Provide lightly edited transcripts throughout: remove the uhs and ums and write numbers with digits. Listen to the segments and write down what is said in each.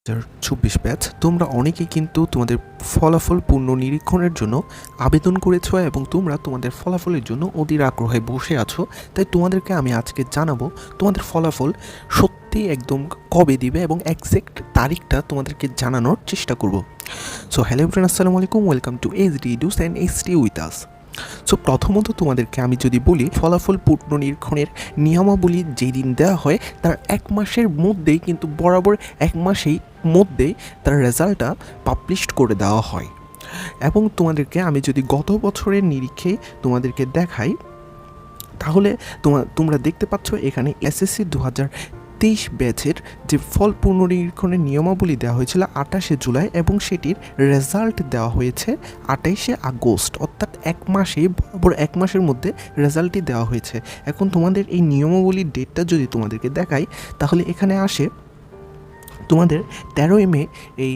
2024 batch তোমরা অনেকেই কিন্তু তোমাদের ফলাফল পুনর্নিরীক্ষণের জন্য আবেদন করেছো এবং তোমরা তোমাদের ফলাফলের জন্য অধীর আগ্রহে বসে আছো। তাই তোমাদেরকে আমি আজকে জানাবো তোমাদের ফলাফল সত্যি একদম কবে দিবে এবং এক্সাক্ট তারিখটা তোমাদেরকে জানানোর চেষ্টা করব। সো হ্যালো ফ্রেন্ড, আসসালামু আলাইকুম, ওয়েলকাম টু এইচডি ইডুস and HD with us. So প্রথমত তোমাদেরকে আমি যদি বলি, ফলাফল পুনর্নিরীক্ষণের নিয়মাবলী যেদিন দেওয়া হয় তার এক মাসের মধ্যেই কিন্তু বরাবর এক মাসেই মধ্যেই তার রেজাল্টটা পাবলিশ করে দেওয়া হয়। এবং তোমাদেরকে আমি যদি গত বছরের নিরীক্ষে তোমাদেরকে দেখাই, তাহলে তোমরা দেখতে পাচ্ছ এখানে এসএসসি 2023 ব্যাচের যে ফল পুনর্নিরীক্ষণের নিয়মাবলী দেওয়া হয়েছিল 28শে জুলাই এবং সেটির রেজাল্ট দেওয়া হয়েছে 28শে আগস্ট, অর্থাৎ এক মাসের মধ্যে রেজাল্টটি দেওয়া হয়েছে। এখন তোমাদের এই নিয়মাবলীর ডেটটা যদি তোমাদেরকে দেখাই, তাহলে এখানে আসে তোমাদের 13ই মে এই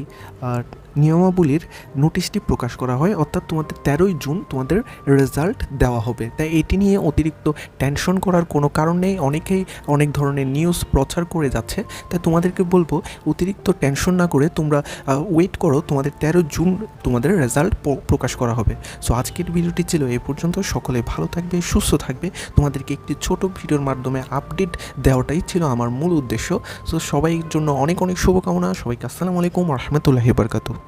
নিয়মাবলীর নোটিশটি প্রকাশ করা হয়, অর্থাৎ তোমাদের 13ই জুন তোমাদের রেজাল্ট দেওয়া হবে। তাই এটি নিয়ে অতিরিক্ত টেনশন করার কোনো কারণ নেই। অনেকেই অনেক ধরনের নিউজ প্রচার করে যাচ্ছে, তাই তোমাদেরকে বলবো অতিরিক্ত টেনশন না করে তোমরা ওয়েট করো, তোমাদের 13 জুন তোমাদের রেজাল্ট প্রকাশ করা হবে। সো আজকের ভিডিওটি ছিল এই পর্যন্ত। সকলে ভালো থাকবে, সুস্থ থাকবে। তোমাদেরকে একটি ছোট ভিডিওর মাধ্যমে আপডেট দেওয়াটাই ছিল আমার মূল উদ্দেশ্য। সো সবাইয়ের জন্য অনেক অনেক শুভকামনা। সবাইকে আসসালামু আলাইকুম ওয়া রাহমাতুল্লাহি ওয়া বারাকাতুহু।